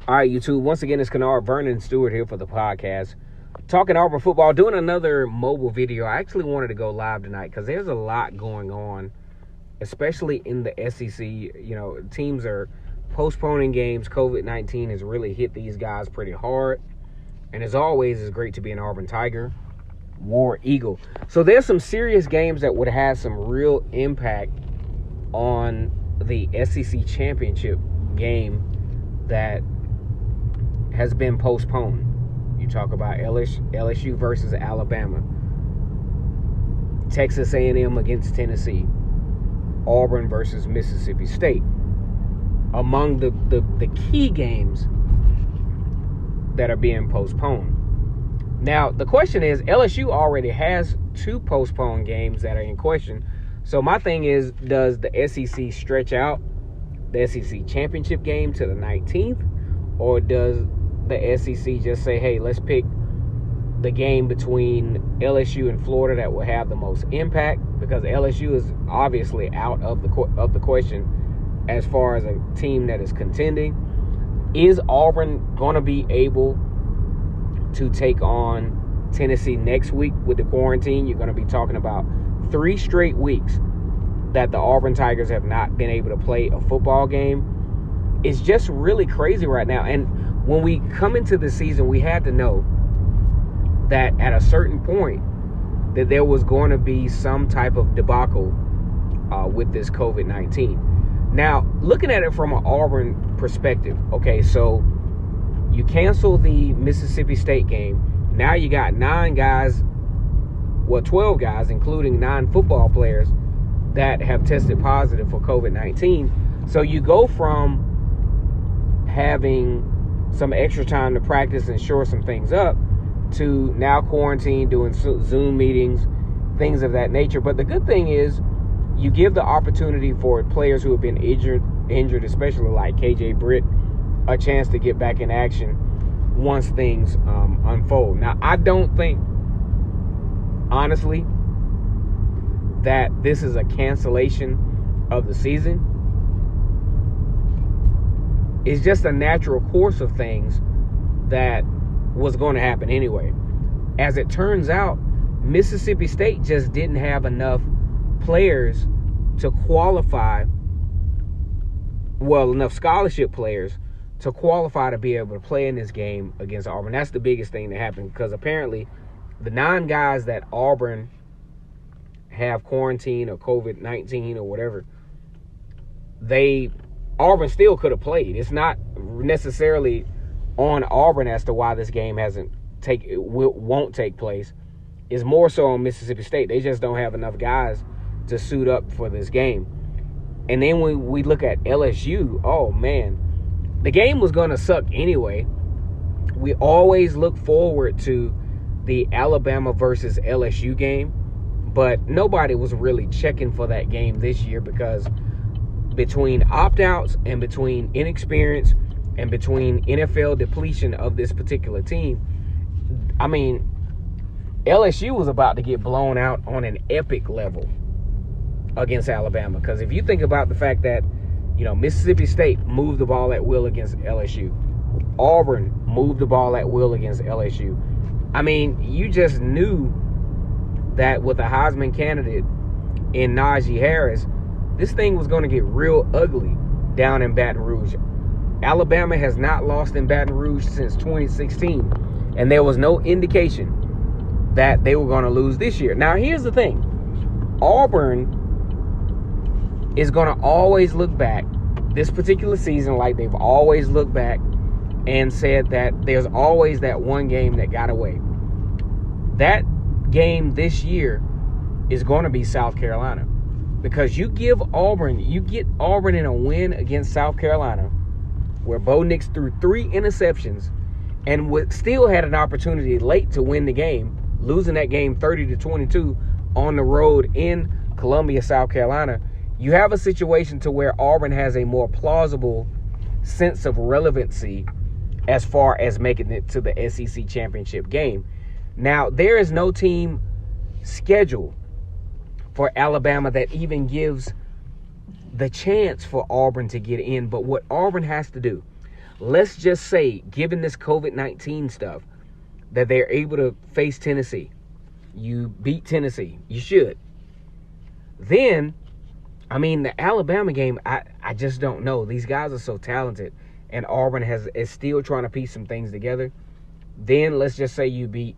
All right, YouTube. Once again, it's Kennard Vernon Stewart here for the podcast. Talking Auburn football, doing another mobile video. I actually wanted to go live tonight because there's a lot going on, especially in the SEC. You know, teams are postponing games. COVID-19 has really hit these guys pretty hard. And as always, it's great to be an Auburn Tiger, War Eagle. So there's some serious games that would have some real impact on the SEC championship game that has been postponed. You talk about LSU versus Alabama, Texas A&M against Tennessee, Auburn versus Mississippi State. Among the key games that are being postponed. Now, the question is, LSU already has 2 postponed games that are in question. So my thing is, does the SEC stretch out the SEC championship game to the 19th? Or does the SEC just say, hey, let's pick the game between LSU and Florida that will have the most impact? Because LSU is obviously out of the question as far as a team that is contending. Is Auburn going to be able to take on Tennessee next week with the quarantine? You're going to be talking about 3 straight weeks that the Auburn Tigers have not been able to play a football game. It's just really crazy right now. And when we come into the season, we had to know that at a certain point that there was going to be some type of debacle with this COVID-19. Now, looking at it from an Auburn perspective, okay, so you cancel the Mississippi State game. Now you got 12 guys, including 9 football players that have tested positive for COVID-19. So you go from having some extra time to practice and shore some things up to now quarantine, doing Zoom meetings, things of that nature. But the good thing is you give the opportunity for players who have been injured, especially like KJ Britt, a chance to get back in action once things unfold. Now, I don't think, honestly, that this is a cancellation of the season. It's just a natural course of things that was going to happen anyway. As it turns out, Mississippi State just didn't have enough players to qualify, enough scholarship players to qualify to be able to play in this game against Auburn. That's the biggest thing that happened, because apparently the 9 guys that Auburn have quarantined or COVID-19 or whatever, Auburn still could have played. It's not necessarily on Auburn as to why this game won't take place. It's more so on Mississippi State. They just don't have enough guys to suit up for this game. And then when we look at LSU, oh man, the game was going to suck anyway. We always look forward to the Alabama versus LSU game, but nobody was really checking for that game this year, because between opt-outs and between inexperience and between NFL depletion of this particular team, I mean, LSU was about to get blown out on an epic level against Alabama. Because if you think about the fact that, you know, Mississippi State moved the ball at will against LSU, Auburn moved the ball at will against LSU, I mean, you just knew that with a Heisman candidate in Najee Harris, this thing was going to get real ugly down in Baton Rouge. Alabama has not lost in Baton Rouge since 2016, and there was no indication that they were going to lose this year. Now, here's the thing. Auburn is going to always look back this particular season like they've always looked back and said that there's always that one game that got away. That game this year is going to be South Carolina, because you get Auburn in a win against South Carolina where Bo Nix threw 3 interceptions and still had an opportunity late to win the game, losing that game 30-22 on the road in Columbia, South Carolina. You have a situation to where Auburn has a more plausible sense of relevancy as far as making it to the SEC championship game. Now, there is no team scheduled for Alabama that even gives the chance for Auburn to get in. But what Auburn has to do, let's just say, given this COVID-19 stuff, that they're able to face Tennessee. You beat Tennessee. You should. Then, I mean, the Alabama game, I just don't know. These guys are so talented, and Auburn is still trying to piece some things together. Then let's just say you beat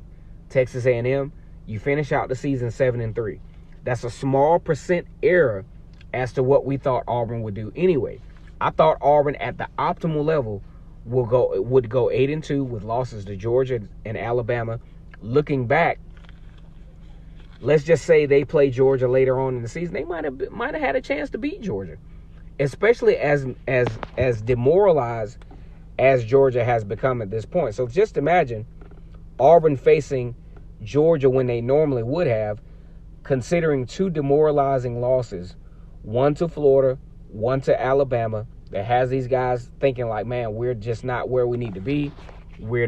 Texas A&M. You finish out the season 7-3. That's a small percent error as to what we thought Auburn would do anyway. I thought Auburn at the optimal level would go 8-2 with losses to Georgia and Alabama. Looking back, let's just say they play Georgia later on in the season. They might have had a chance to beat Georgia, especially as demoralized as Georgia has become at this point. So just imagine Auburn facing Georgia when they normally would have, considering two demoralizing losses, one to Florida, one to Alabama, that has these guys thinking like, man, we're just not where we need to be. We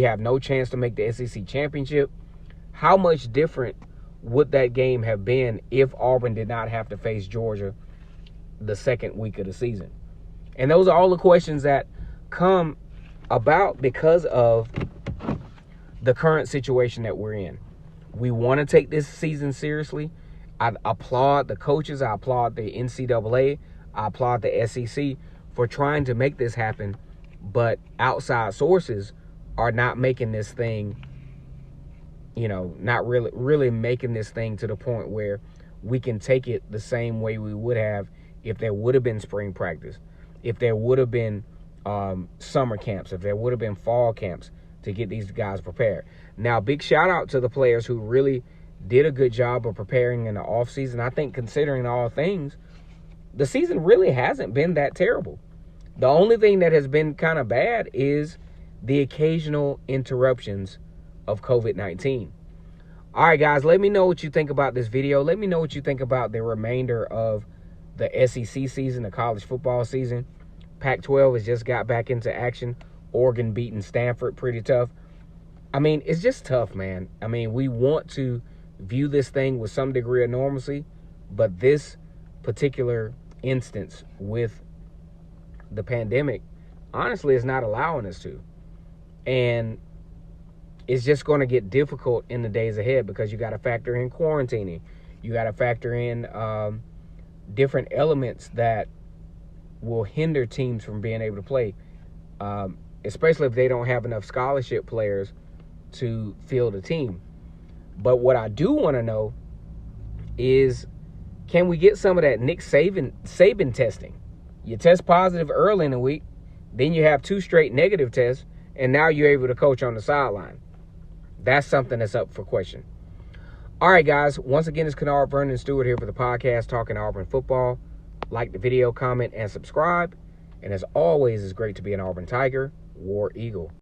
have no chance to make the SEC championship. How much different would that game have been if Auburn did not have to face Georgia the second week of the season? And those are all the questions that come about because of the current situation that we're in. We want to take this season seriously. I applaud the coaches. I applaud the NCAA. I applaud the SEC for trying to make this happen, but outside sources are not making this thing, not really making this thing to the point where we can take it the same way we would have if there would have been spring practice, if there would have been summer camps, if there would have been fall camps to get these guys prepared. Now, big shout out to the players who really did a good job of preparing in the offseason. I think considering all things, the season really hasn't been that terrible. The only thing that has been kind of bad is the occasional interruptions of COVID-19. All right, guys, let me know what you think about this video. Let me know what you think about the remainder of the SEC season, the college football season. Pac-12 has just got back into action. Oregon beating Stanford pretty tough. I mean, it's just tough, man. I mean, we want to view this thing with some degree of normalcy, but this particular instance with the pandemic, honestly, is not allowing us to. And it's just going to get difficult in the days ahead because you got to factor in quarantining. You got to factor in different elements that will hinder teams from being able to play, especially if they don't have enough scholarship players to field a team. But what I do want to know is, can we get some of that Nick Saban testing? You test positive early in the week, then you have 2 straight negative tests, and now you're able to coach on the sideline. That's something that's up for question. All right, guys. Once again, it's Kennard Vernon Stewart here for the podcast Talking Auburn Football. Like the video, comment, and subscribe. And as always, it's great to be an Auburn Tiger, War Eagle.